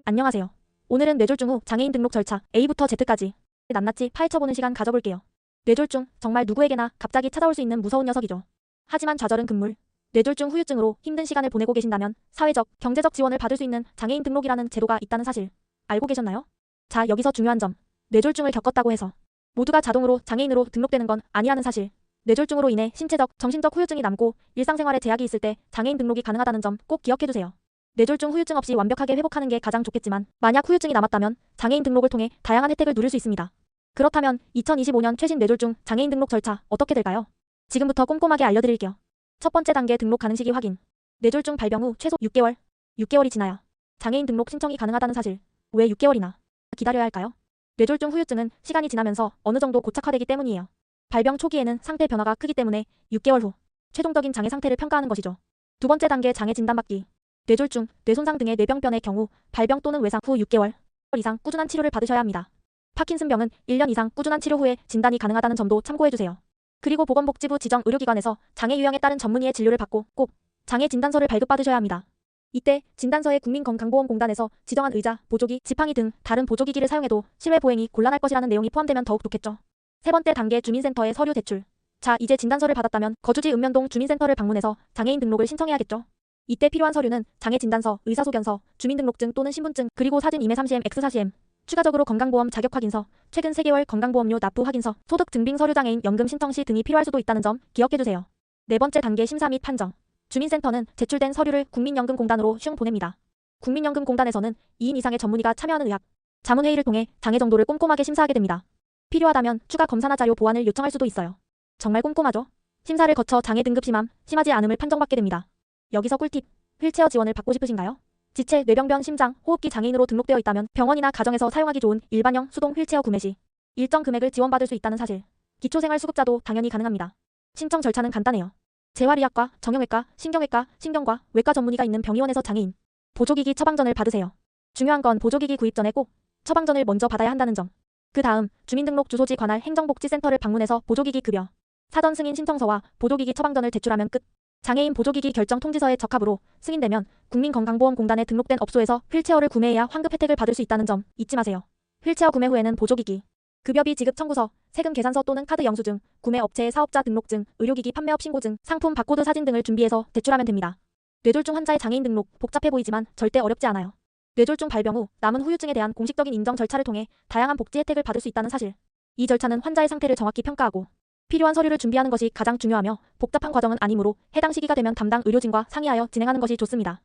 안녕하세요. 오늘은 뇌졸중 후 장애인 등록 절차 A부터 Z까지 낱낱이 파헤쳐보는 시간 가져볼게요. 뇌졸중, 정말 누구에게나 갑자기 찾아올 수 있는 무서운 녀석이죠. 하지만 좌절은 금물. 뇌졸중 후유증으로 힘든 시간을 보내고 계신다면 사회적, 경제적 지원을 받을 수 있는 장애인 등록이라는 제도가 있다는 사실 알고 계셨나요? 자, 여기서 중요한 점. 뇌졸중을 겪었다고 해서 모두가 자동으로 장애인으로 등록되는 건 아니라는 사실. 뇌졸중으로 인해 신체적, 정신적 후유증이 남고 일상생활에 제약이 있을 때 장애인 등록이 가능하다는 점 꼭 기억해두세요. 뇌졸중 후유증 없이 완벽하게 회복하는 게 가장 좋겠지만 만약 후유증이 남았다면 장애인 등록을 통해 다양한 혜택을 누릴 수 있습니다. 그렇다면 2025년 최신 뇌졸중 장애인 등록 절차 어떻게 될까요? 지금부터 꼼꼼하게 알려드릴게요. 첫 번째 단계 등록 가능 시기 확인. 뇌졸중 발병 후 최소 6개월. 6개월이 지나야 장애인 등록 신청이 가능하다는 사실. 왜 6개월이나 기다려야 할까요? 뇌졸중 후유증은 시간이 지나면서 어느 정도 고착화되기 때문이에요. 발병 초기에는 상태 변화가 크기 때문에 6개월 후 최종적인 장애 상태를 평가하는 것이죠. 두 번째 단계 장애 진단받기. 뇌졸중, 뇌손상 등의 뇌병변의 경우 발병 또는 외상 후 6개월 이상 꾸준한 치료를 받으셔야 합니다. 파킨슨병은 1년 이상 꾸준한 치료 후에 진단이 가능하다는 점도 참고해주세요. 그리고 보건복지부 지정 의료기관에서 장애 유형에 따른 전문의의 진료를 받고 꼭 장애 진단서를 발급받으셔야 합니다. 이때 진단서에 국민건강보험공단에서 지정한 의자, 보조기, 지팡이 등 다른 보조기기를 사용해도 실외 보행이 곤란할 것이라는 내용이 포함되면 더욱 좋겠죠. 세 번째 단계 주민센터에 서류 제출. 자, 이제 진단서를 받았다면 거주지 읍면동 주민센터를 방문해서 장애인 등록을 신청해야겠죠. 이때 필요한 서류는 장애 진단서, 의사소견서, 주민등록증 또는 신분증, 그리고 사진 2매 3cm X4cm, 추가적으로 건강보험 자격 확인서, 최근 3개월 건강보험료 납부 확인서, 소득 증빙 서류 장애인 연금 신청 시 등이 필요할 수도 있다는 점 기억해두세요. 네 번째 단계 심사 및 판정. 주민센터는 제출된 서류를 국민연금공단으로 슝 보냅니다. 국민연금공단에서는 2인 이상의 전문의가 참여하는 의학, 자문회의를 통해 장애 정도를 꼼꼼하게 심사하게 됩니다. 필요하다면 추가 검사나 자료 보완을 요청할 수도 있어요. 정말 꼼꼼하죠? 심사를 거쳐 장애 등급 심함, 심하지 않음을 판정받게 됩니다. 여기서 꿀팁, 휠체어 지원을 받고 싶으신가요? 지체, 뇌병변, 심장, 호흡기 장애인으로 등록되어 있다면 병원이나 가정에서 사용하기 좋은 일반형 수동 휠체어 구매 시 일정 금액을 지원받을 수 있다는 사실. 기초생활수급자도 당연히 가능합니다. 신청 절차는 간단해요. 재활의학과, 정형외과, 신경외과, 신경과, 외과 전문의가 있는 병의원에서 장애인 보조기기 처방전을 받으세요. 중요한 건 보조기기 구입 전에 꼭 처방전을 먼저 받아야 한다는 점. 그 다음 주민등록 주소지 관할 행정복지센터를 방문해서 보조기기 급여, 사전 승인 신청서와 보조기기 처방전을 제출하면 끝. 장애인 보조기기 결정 통지서의 적합으로 승인되면 국민건강보험공단에 등록된 업소에서 휠체어를 구매해야 환급 혜택을 받을 수 있다는 점 잊지 마세요. 휠체어 구매 후에는 보조기기, 급여비 지급 청구서, 세금 계산서 또는 카드 영수증, 구매 업체의 사업자 등록증, 의료기기 판매업 신고증, 상품 바코드 사진 등을 준비해서 제출하면 됩니다. 뇌졸중 환자의 장애인 등록 복잡해 보이지만 절대 어렵지 않아요. 뇌졸중 발병 후 남은 후유증에 대한 공식적인 인정 절차를 통해 다양한 복지 혜택을 받을 수 있다는 사실. 이 절차는 환자의 상태를 정확히 평가하고 필요한 서류를 준비하는 것이 가장 중요하며 복잡한 과정은 아니므로 해당 시기가 되면 담당 의료진과 상의하여 진행하는 것이 좋습니다.